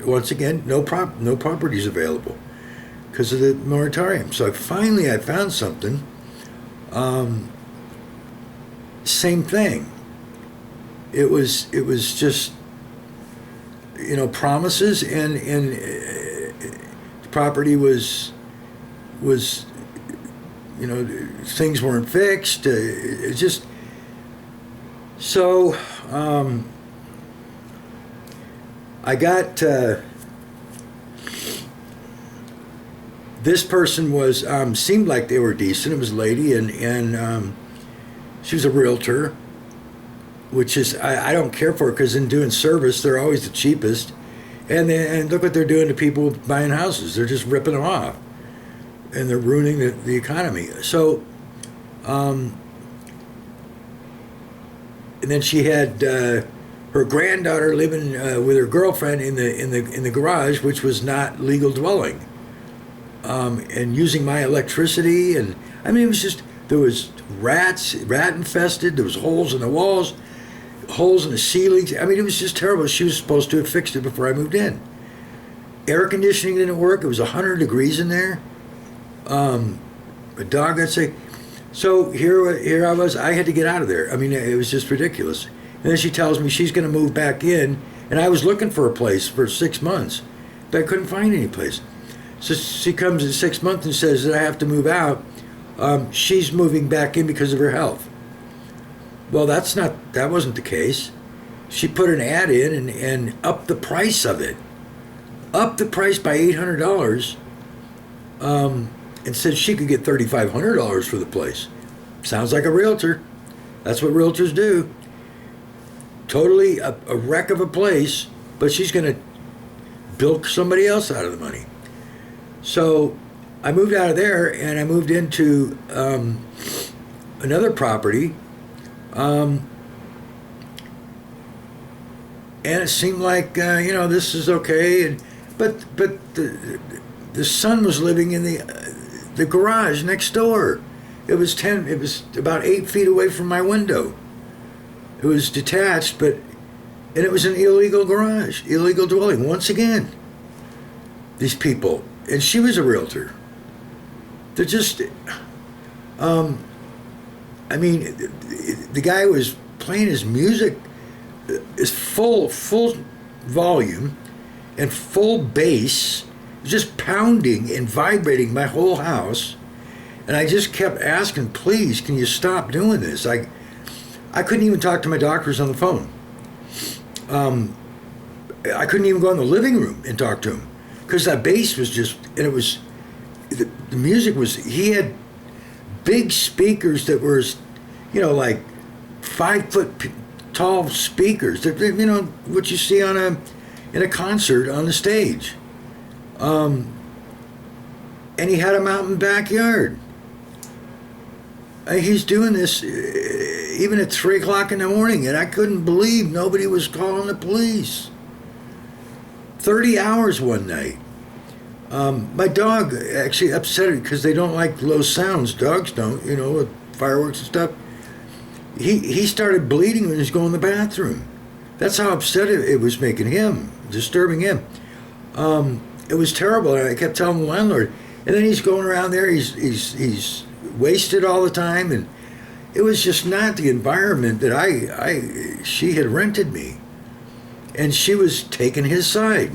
once again, no properties available because of the moratorium. So finally I found something. Same thing. It was just, promises, and the property was things weren't fixed. It just so I got this person was seemed like they were decent. It was a lady, and she was a realtor, which is I don't care for, because in doing service they're always the cheapest, and look what they're doing to people buying houses. They're just ripping them off, and they're ruining the economy. So, and then she had her granddaughter living with her girlfriend in the garage, which was not legal dwelling, and using my electricity, and I mean it was just, there was rat infested. There was holes in the walls, holes in the ceilings. I mean, it was just terrible. She was supposed to have fixed it before I moved in. Air conditioning didn't work. It was 100 degrees in there. A dog got sick. So here I was. I had to get out of there. I mean, it was just ridiculous. And then she tells me she's going to move back in, and I was looking for a place for 6 months, but I couldn't find any place. So she comes in 6 months and says that I have to move out. She's moving back in because of her health. Well, that wasn't the case. She put an ad in and upped the price of it. Upped the price by $800, and said she could get $3,500 for the place. Sounds like a realtor. That's what realtors do. Totally a wreck of a place, but she's going to bilk somebody else out of the money. So I moved out of there, and I moved into another property, and it seemed like this is okay, but the son was living in the garage next door. It was about 8 feet away from my window. It was detached, and it was an illegal garage, illegal dwelling. Once again, these people, and she was a realtor. They're just, the guy was playing his music is full volume and full bass, just pounding and vibrating my whole house. And I just kept asking, please, can you stop doing this? I couldn't even talk to my doctors on the phone. I couldn't even go in the living room and talk to him, because that bass was just, and it was, the music was, he had big speakers that were, like 5 foot tall speakers, that, what you see in a concert on the stage. And he had them out in the backyard. He's doing this even at 3 o'clock in the morning, and I couldn't believe nobody was calling the police. 30 hours one night. My dog actually upset it because they don't like low sounds. Dogs don't, with fireworks and stuff. He started bleeding when he was going to the bathroom. That's how upset it was making him, disturbing him. It was terrible, and I kept telling the landlord. And then he's going around there, he's wasted all the time, and it was just not the environment that she had rented me. And she was taking his side.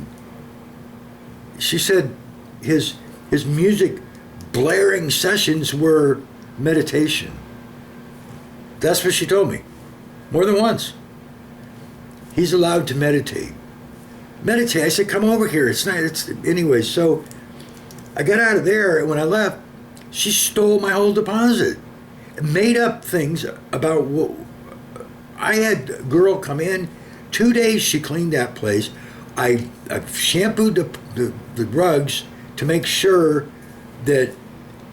She said his music blaring sessions were meditation. That's what she told me, more than once. He's allowed to meditate. Meditate. I said, come over here. Anyway, so I got out of there, and when I left, she stole my whole deposit. Made up things about what I had a girl come in. 2 days she cleaned that place. I shampooed the rugs to make sure that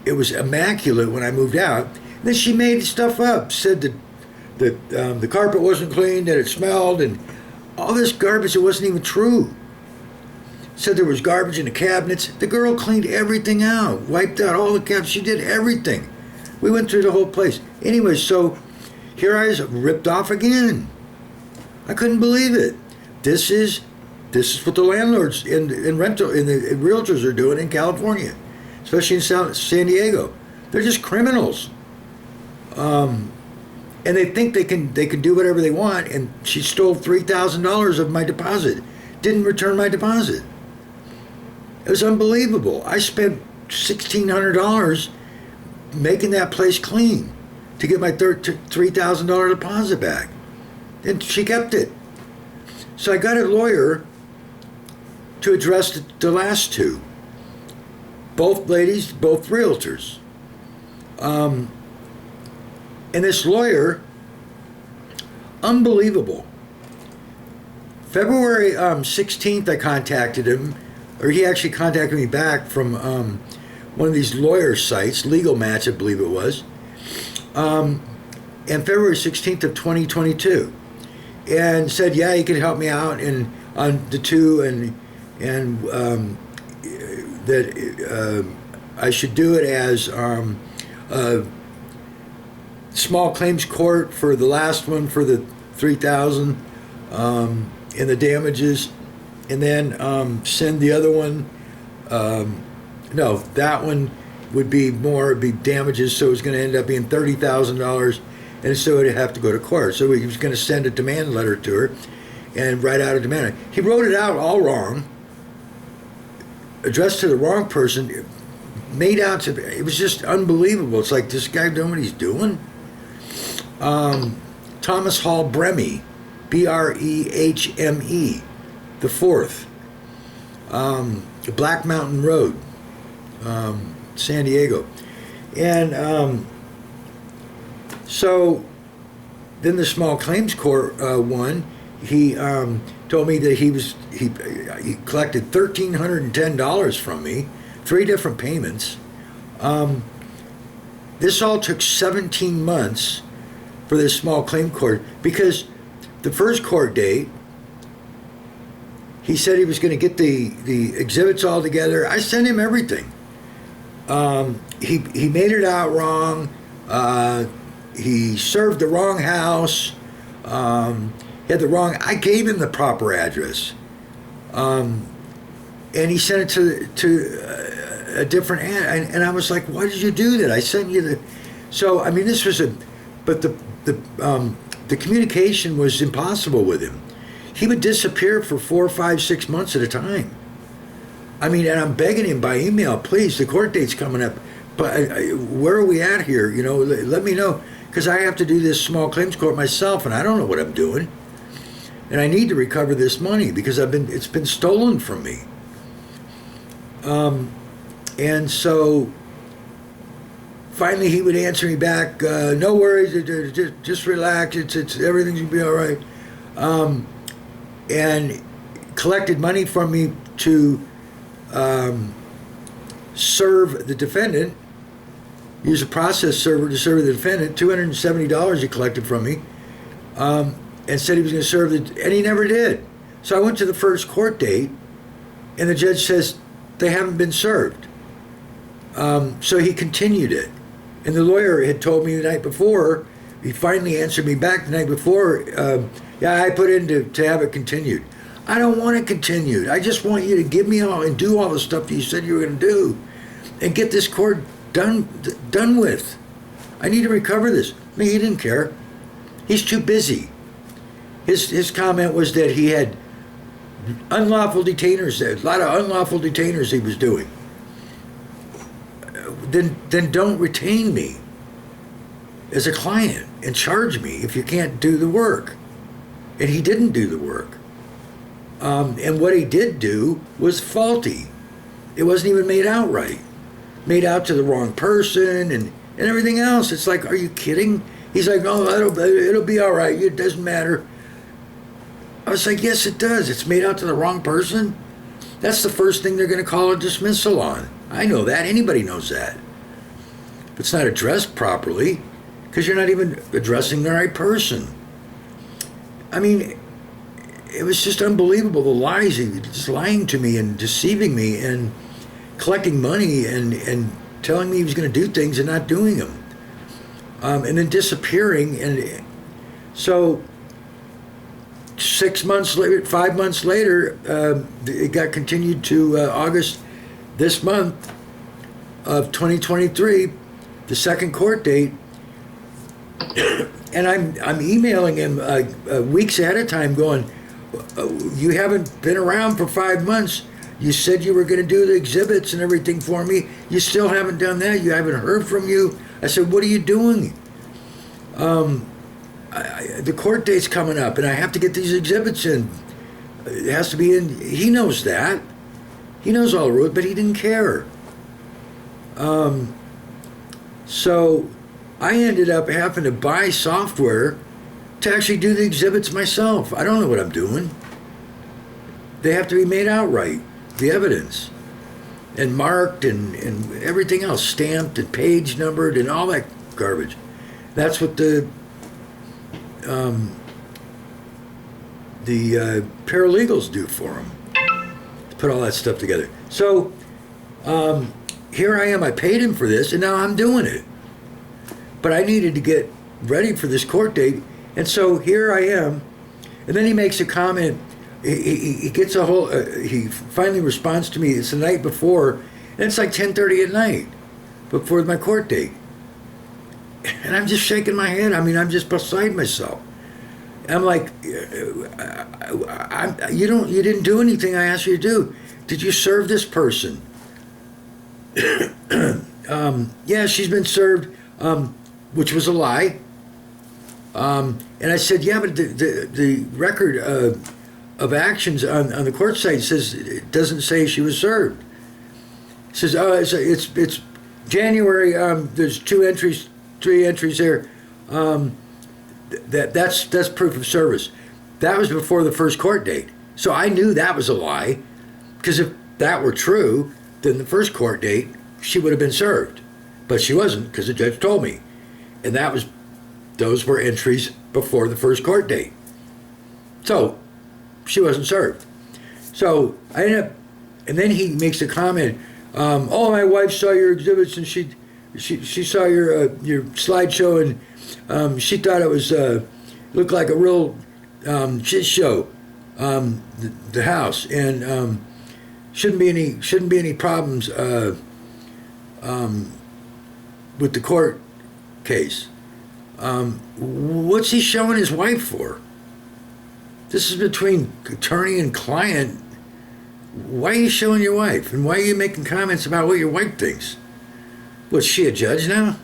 it was immaculate when I moved out. And then she made stuff up, said that the carpet wasn't clean, that it smelled, and all this garbage that wasn't even true. Said there was garbage in the cabinets. The girl cleaned everything out, wiped out all the cabinets. She did everything. We went through the whole place. Anyway, so here I was ripped off again. I couldn't believe it. This is this is what the landlords and the realtors are doing in California, especially in San Diego. They're just criminals. And they think they can do whatever they want. And she stole $3,000 of my deposit. Didn't return my deposit. It was unbelievable. I spent $1,600 making that place clean to get my $3,000 deposit back, and she kept it. So I got a lawyer to address the last two. Both ladies, both realtors. And this lawyer, unbelievable. February 16th, I contacted him, or he actually contacted me back from one of these lawyer sites, Legal Match, I believe it was, and February 16th of 2022, and said, yeah, he could help me out on the two, and that I should do it as small claims court for the last one for the $3,000 and the damages, and then send the other one. No, that one would be more, it'd be damages, so it was going to end up being $30,000, and so it'd have to go to court. So he was going to send a demand letter to her and write out a demand. He wrote it out all wrong, addressed to the wrong person, made out to, it was just unbelievable. It's like, this guy doing what he's doing? Thomas Hall Brehme, B-R-E-H-M-E, the fourth, Black Mountain Road, San Diego. And so then the small claims court one, he told me that he collected $1,310 from me, 3 different payments. This all took 17 months for this small claim court, because the first court date, he said he was going to get the exhibits all together. I sent him everything. He made it out wrong. He served the wrong house. He had the wrong. I gave him the proper address, and he sent it to a different ad. And I was like, "Why did you do that? I sent you the." So I mean, this was but the communication was impossible with him. He would disappear for 4, 5, 6 months at a time. I mean, and I'm begging him by email, please, the court date's coming up, but where are we at here? You know, let me know, because I have to do this small claims court myself, and I don't know what I'm doing, and I need to recover this money because it's been stolen from me. And so finally he would answer me back, no worries, just relax, it's everything's gonna be all right. And collected money from me to serve the defendant, use a process server to serve the defendant. $270 he collected from me, and said he was going to serve it, and he never did. So I went to the first court date, and the judge says they haven't been served. So he continued it, and the lawyer had told me the night before. He finally answered me back the night before. Yeah, I put in to have it continued. I don't want it continued. I just want you to give me all and do all the stuff that you said you were going to do, and get this court done with. I need to recover this. I mean, he didn't care. He's too busy. His comment was that he had unlawful detainers there, a lot of unlawful detainers he was doing. Then don't retain me as a client and charge me if you can't do the work. And he didn't do the work. And what he did do was faulty. It wasn't even made out right. Made out to the wrong person and everything else. It's like, are you kidding? He's like, oh, it'll be all right. It doesn't matter. I was like, yes, it does. It's made out to the wrong person. That's the first thing they're going to call a dismissal on. I know that. Anybody knows that. If it's not addressed properly, because you're not even addressing the right person. I mean, it was just unbelievable, the lies. He was just lying to me and deceiving me and collecting money and telling me he was going to do things and not doing them. And then disappearing. And so 6 months later, 5 months later, it got continued to August this month of 2023, the second court date. And I'm emailing him weeks ahead of time going, you haven't been around for 5 months. You said you were going to do the exhibits and everything for me. You still haven't done that. You haven't heard from you. I said, what are you doing? The court date's coming up, and I have to get these exhibits in. It has to be in. He knows that. He knows all the rules, but he didn't care. So I ended up having to buy software to actually do the exhibits myself. I don't know what I'm doing. They have to be made out right, the evidence, and marked and everything else, stamped and page numbered and all that garbage. That's what the paralegals do for them, to put all that stuff together. So here I am. I paid him for this, and now I'm doing it. But I needed to get ready for this court date, and so here I am. And then he makes a comment. He gets a whole. He finally responds to me. It's the night before, and it's like 10:30 at night before my court date. And I'm just shaking my head. I mean, I'm just beside myself. I'm like, you didn't do anything I asked you to do. Did you serve this person? Yeah, she's been served, which was a lie. And I said, yeah, but the record of actions on the court site says it doesn't say she was served. It says, oh, it's January. There's 3 entries there. That's proof of service. That was before the first court date. So I knew that was a lie, because if that were true, then the first court date she would have been served, but she wasn't, because the judge told me, and those were entries before the first court date. So she wasn't served. So I ended up, and then he makes a comment. Oh, my wife saw your exhibits, and she saw your slideshow, and she thought it was looked like a real shit show, the house, and shouldn't be any problems with the court case. What's he showing his wife for? This is between attorney and client. Why are you showing your wife, and why are you making comments about what your wife thinks? Was she a judge now?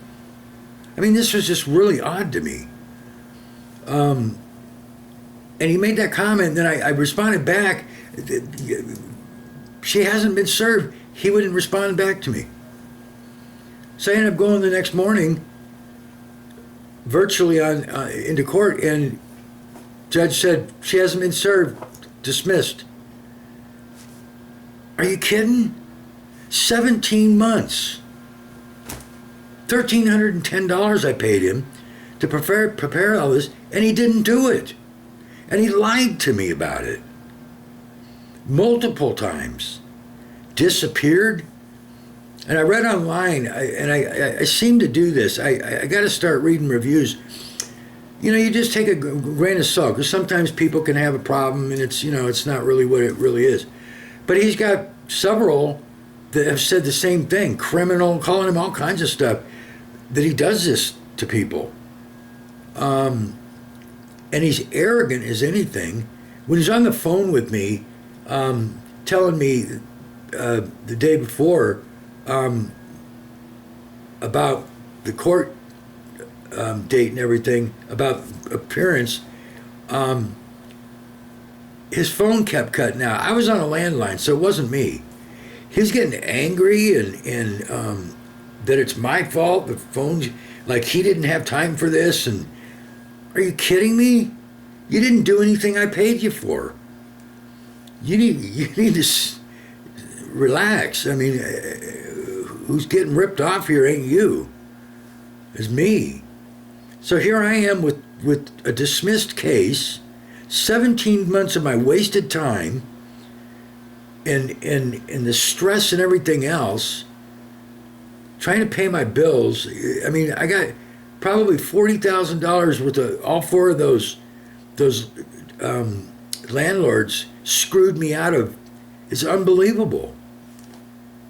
I mean, this was just really odd to me. And he made that comment, and then I responded back. She hasn't been served. He wouldn't respond back to me. So I ended up going the next morning, virtually into court, and judge said, she hasn't been served, dismissed. Are you kidding? 17 months. $1,310 I paid him to prepare all this, and he didn't do it. And he lied to me about it. Multiple times. Disappeared. And I read online, I seem to do this. I got to start reading reviews. You know, you just take a grain of salt, because sometimes people can have a problem, and it's not really what it really is. But he's got several that have said the same thing, criminal, calling him all kinds of stuff, that he does this to people. And he's arrogant as anything. When he's on the phone with me, telling me the day before about the court date and everything, about appearance, his phone kept cutting out. I was on a landline, so it wasn't me. He was getting angry and that it's my fault. The phone's like he didn't have time for this. And are you kidding me? You didn't do anything I paid you for. You need to relax. I mean, who's getting ripped off here ain't you. It's me. So here I am with a dismissed case, 17 months of my wasted time, and the stress and everything else, trying to pay my bills. I mean, I got probably $40,000 worth of all 4 of those landlords screwed me out of. It's unbelievable.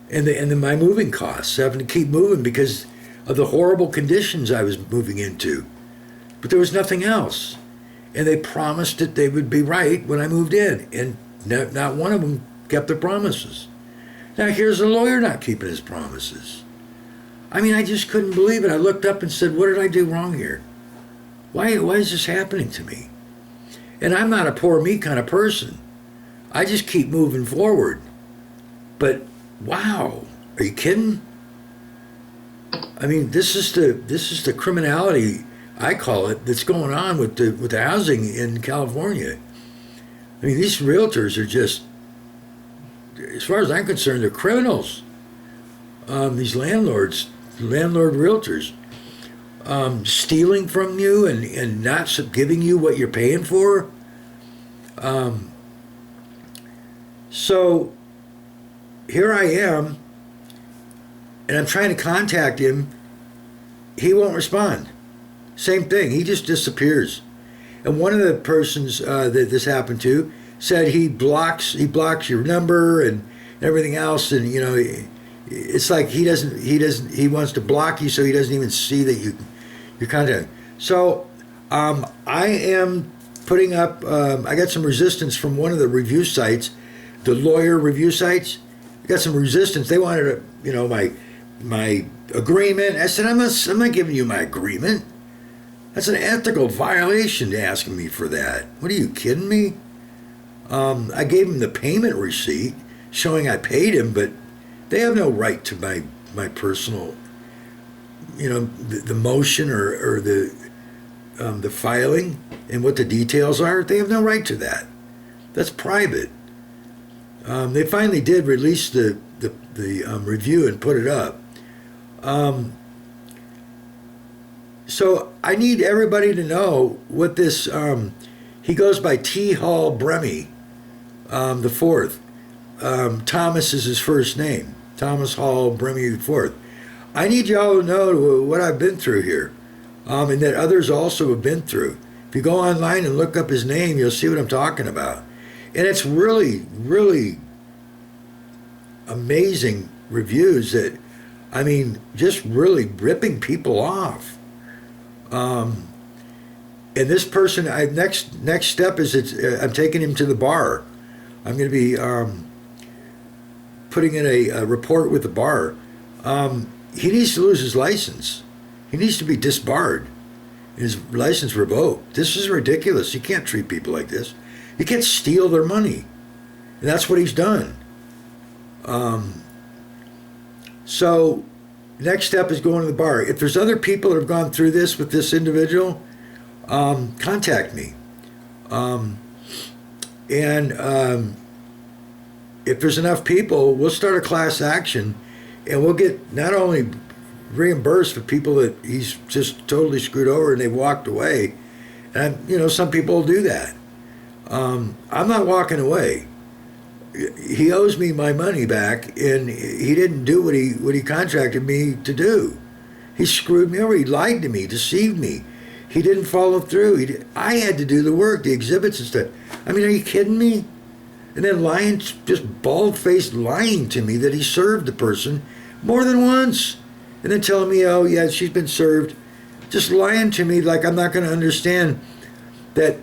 And my moving costs, having to keep moving because of the horrible conditions I was moving into. But there was nothing else. And they promised that they would be right when I moved in. And not one of them kept their promises. Now here's a lawyer not keeping his promises. I mean, I just couldn't believe it. I looked up and said, what did I do wrong here? Why is this happening to me? And I'm not a poor me kind of person. I just keep moving forward. But wow, are you kidding? I mean, this is the criminality, I call it, that's going on with the housing in California. I mean, these realtors are just, as far as I'm concerned, they're criminals. These landlord realtors, stealing from you and not giving you what you're paying for. So here I am, and I'm trying to contact him. He won't respond. Same thing. He just disappears. And one of the persons that this happened to said he blocks your number and everything else, and you know, it's like he wants to block you so he doesn't even see that you're contacting. So I am putting up. I got some resistance from one of the review sites, the lawyer review sites. I got some resistance. They wanted my agreement. I said, I'm not giving you my agreement. That's an ethical violation to asking me for that. What are you kidding me? I gave him the payment receipt showing I paid him, but they have no right to my personal, the motion or the filing and what the details are. They have no right to that. That's private. They finally did release the review and put it up. So I need everybody to know what this. He goes by T Hall Brehme IV. Thomas is his first name. Thomas Hall Brehme IV. I need y'all to know what I've been through here, and that others also have been through. If you go online and look up his name, you'll see what I'm talking about. And it's really, really amazing reviews that, I mean, just really ripping people off. And this person, next step is I'm taking him to the bar. I'm going to be putting in a report with the bar. He needs to lose his license. He needs to be disbarred. His license revoked. This is ridiculous. You can't treat people like this. You can't steal their money. And that's what he's done. So next step is going to the bar. If there's other people that have gone through this with this individual, contact me. If there's enough people, we'll start a class action, and we'll get not only reimbursed for people that he's just totally screwed over and they've walked away. And some people will do that. I'm not walking away. He owes me my money back, and he didn't do what he contracted me to do. He screwed me over. He lied to me, deceived me. He didn't follow through. I had to do the work, the exhibits and stuff. I mean, are you kidding me? And then lying, just bald-faced lying to me that he served the person more than once. And then telling me, oh, yeah, she's been served. Just lying to me like I'm not going to understand that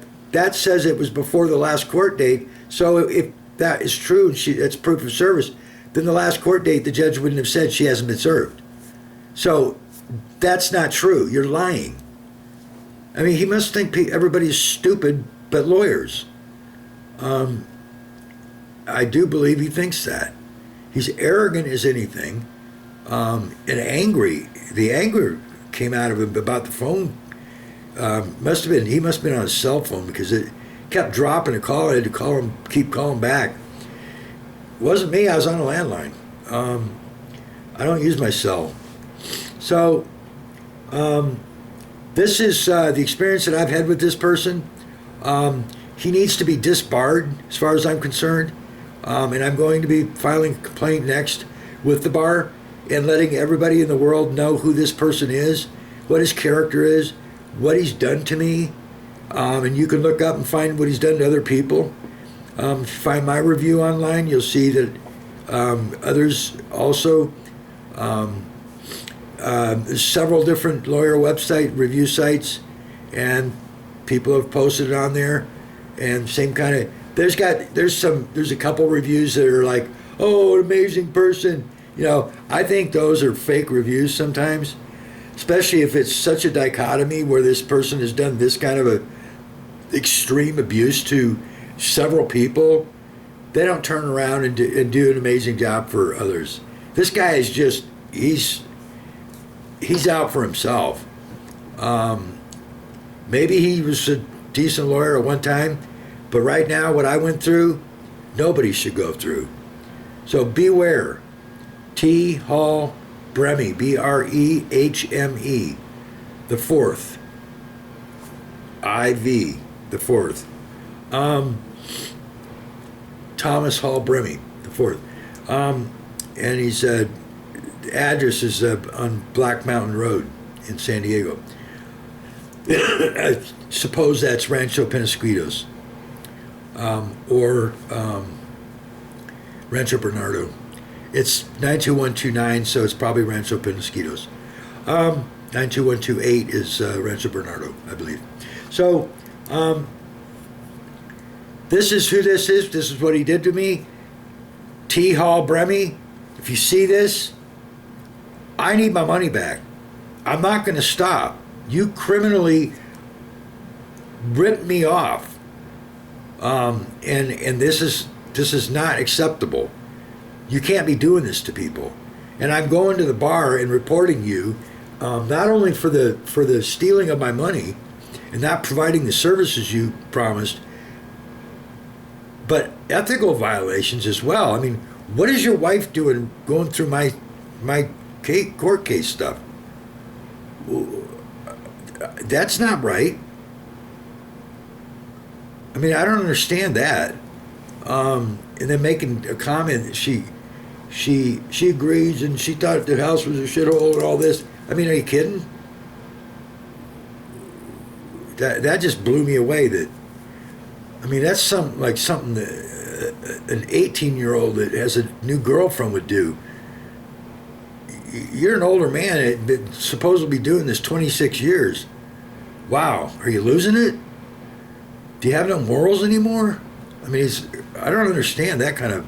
says it was before the last court date. So if that is true, and it's proof of service, then the last court date, the judge wouldn't have said she hasn't been served. So that's not true. You're lying. I mean, he must think everybody's stupid but lawyers. I do believe he thinks that. He's arrogant as anything, and angry. The anger came out of him about the phone. He must have been on his cell phone because it kept dropping a call. I had to keep calling back. It wasn't me. I was on a landline. I don't use my cell. So this is the experience that I've had with this person. He needs to be disbarred as far as I'm concerned. And I'm going to be filing a complaint next with the bar and letting everybody in the world know who this person is, what his character is, what he's done to me. And you can look up and find what he's done to other people. If you find my review online, you'll see that others also. There's several different lawyer website review sites, and people have posted it on there. And same kind of there's a couple reviews that are like, oh, an amazing person. I think those are fake reviews sometimes, especially if it's such a dichotomy where this person has done this kind of a extreme abuse to several people. They don't turn around and do an amazing job for others. This guy is just he's out for himself. Maybe he was a decent lawyer at one time, but right now what I went through, nobody should go through. So beware. T Hall Brehme, B-R-E-H-M-E, the fourth. I-V, the fourth. Thomas Hall Brehme, the fourth. And he's the address is on Black Mountain Road in San Diego. I suppose that's Rancho Penasquitos or Rancho Bernardo. It's 92129, so it's probably Rancho Penasquitos. 92128 is Rancho Bernardo, I believe. So this is who this is. This is what he did to me. T Hall Brehme. If you see this, I need my money back. I'm not going to stop. You criminally ripped me off, and this is not acceptable. You can't be doing this to people. And I'm going to the bar and reporting you, not only for the stealing of my money and not providing the services you promised, but ethical violations as well. I mean, what is your wife doing going through my court case stuff? That's not right. I mean, I don't understand that. And then making a comment that she agrees and she thought the house was a shithole and all this. I mean, are you kidding? That just blew me away. That's something that an 18-year-old that has a new girlfriend would do. You're an older man and been supposed to be doing this 26 years. Wow, are you losing it? Do you have no morals anymore? I mean, I don't understand that kind of.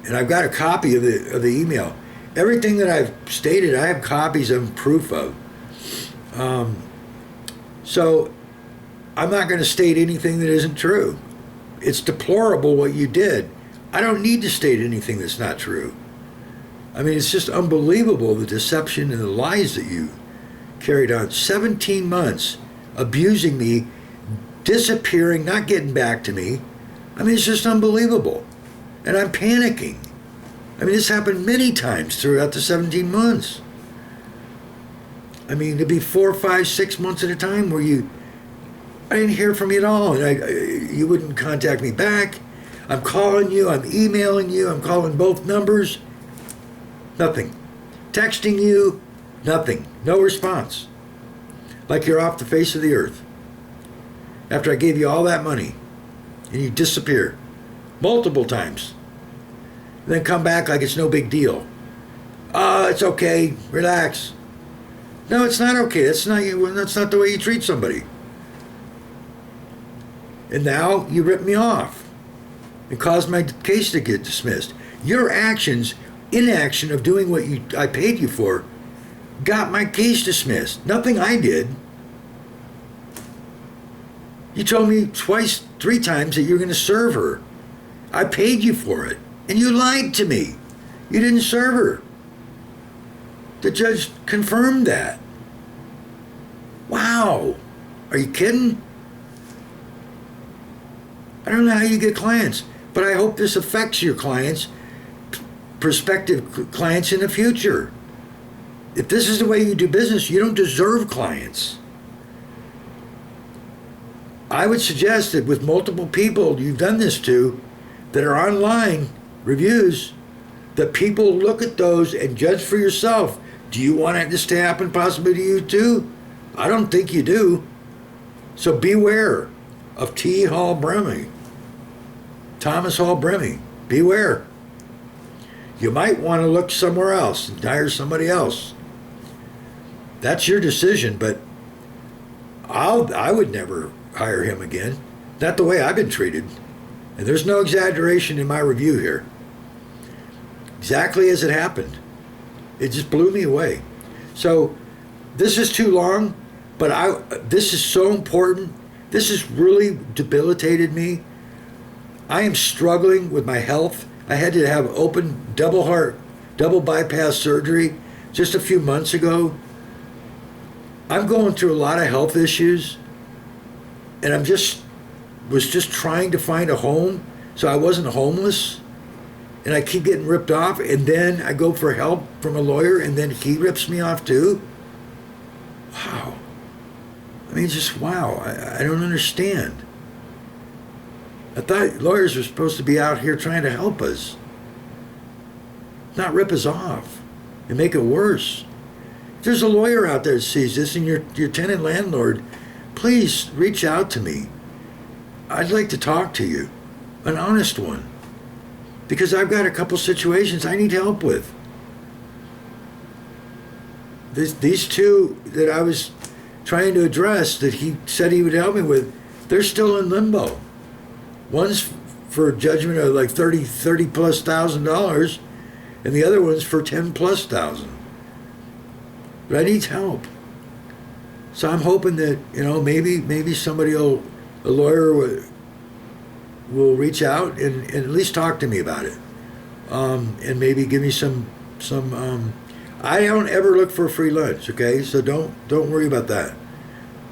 And I've got a copy of the email. Everything that I've stated, I have copies and proof of. So I'm not going to state anything that isn't true. It's deplorable what you did. I don't need to state anything that's not true. I mean, it's just unbelievable, the deception and the lies that you carried on. 17 months abusing me, disappearing, not getting back to me. I mean, it's just unbelievable. And I'm panicking. I mean, this happened many times throughout the 17 months. I mean, to be 4, 5, 6 months at a time where I didn't hear from you at all, and you wouldn't contact me back. I'm calling you, I'm emailing you, I'm calling both numbers. Nothing. Texting you, nothing. No response. Like you're off the face of the earth. After I gave you all that money, and you disappear multiple times. And then come back like it's no big deal. It's okay, relax. No, it's not okay. That's not the way you treat somebody. And now you rip me off and cause my case to get dismissed. Your actions, inaction of doing what I paid you for, got my case dismissed. Nothing I did. You told me twice, 3 times that you're going to serve her. I paid you for it. And you lied to me. You didn't serve her. The judge confirmed that. Wow. Are you kidding? I don't know how you get clients, but I hope this affects your clients, prospective clients in the future. If this is the way you do business, you don't deserve clients. I would suggest that with multiple people you've done this to that are online reviews, that people look at those and judge for yourself. Do you want this to happen possibly to you too? I don't think you do. So beware of T Hall Brehme. Thomas Hall Brehme, beware. You might want to look somewhere else and hire somebody else. That's your decision, but I would never hire him again. Not the way I've been treated. And there's no exaggeration in my review here. Exactly as it happened. It just blew me away. So this is too long, but this is so important. This has really debilitated me. I am struggling with my health. I had to have open double bypass surgery just a few months ago. I'm going through a lot of health issues, and was just trying to find a home so I wasn't homeless. And I keep getting ripped off, and then I go for help from a lawyer, and then he rips me off too. Wow. I mean, just wow. I don't understand. I thought lawyers were supposed to be out here trying to help us, not rip us off and make it worse. If there's a lawyer out there that sees this and your tenant landlord, please reach out to me. I'd like to talk to you, an honest one. Because I've got a couple situations I need help with. These two that I was trying to address that he said he would help me with, they're still in limbo. One's for judgment of like $30 plus thousand, and the other one's for 10 plus thousand. But I need help. So I'm hoping that, maybe somebody a lawyer will reach out and at least talk to me about it, and maybe give me some. I don't ever look for a free lunch, okay? So don't worry about that.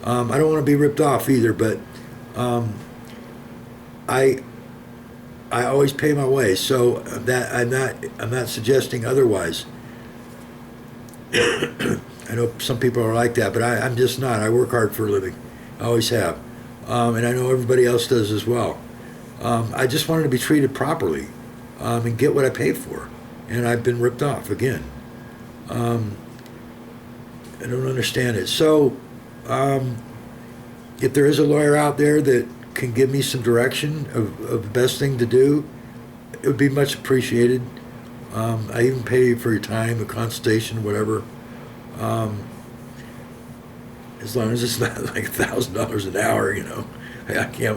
I don't want to be ripped off either, but I always pay my way, so that I'm not suggesting otherwise. I know some people are like that, but I'm just not. I work hard for a living. I always have, and I know everybody else does as well. I just wanted to be treated properly and get what I pay for. And I've been ripped off again. I don't understand it. So if there is a lawyer out there that can give me some direction of the best thing to do, it would be much appreciated. I even pay for your time, a consultation, whatever. As long as it's not like $1,000 an hour,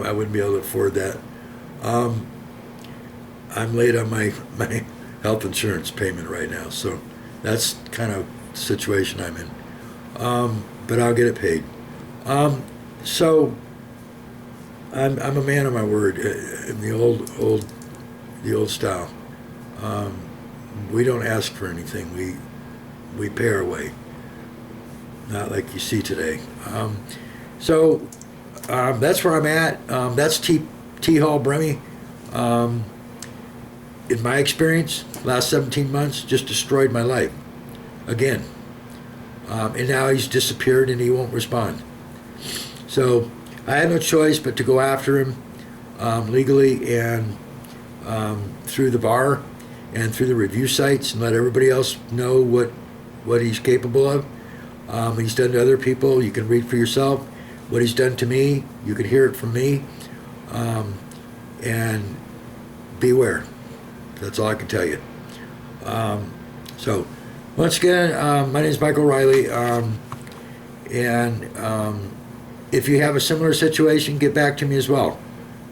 I wouldn't be able to afford that. I'm late on my health insurance payment right now, so that's kind of the situation I'm in. But I'll get it paid. So I'm a man of my word in the old style. We don't ask for anything. We pay our way. Not like you see today. So that's where I'm at. That's T Hall Brehme. In my experience, last 17 months just destroyed my life again. And now he's disappeared and he won't respond. So I had no choice but to go after him legally and through the bar and through the review sites and let everybody else know what he's capable of. He's done to other people. You can read for yourself what he's done to me. You can hear it from me. And beware. That's all I can tell you. So once again, my name is Michael Riley. And if you have a similar situation, get back to me as well.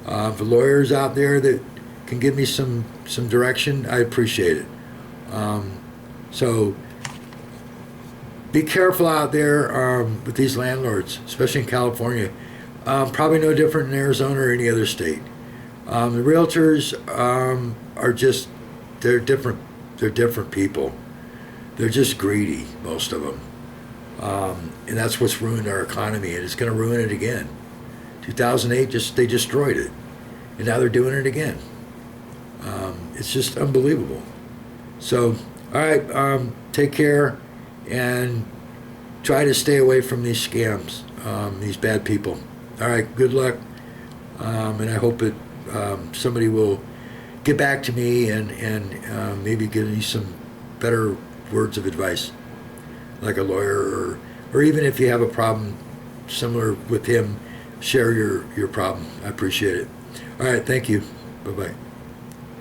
For lawyers out there that can give me some direction, I appreciate it. So be careful out there with these landlords, especially in California. Probably no different in Arizona or any other state. The realtors are just, they're different people. They're just greedy, most of them. And that's what's ruined our economy, and it's going to ruin it again. 2008, they destroyed it. And now they're doing it again. It's just unbelievable. So, all right, take care and try to stay away from these scams, these bad people. All right, good luck. And I hope that somebody will get back to me and maybe give me some better words of advice, like a lawyer, or even if you have a problem similar with him, share your problem. I appreciate it. All right, thank you. Bye-bye.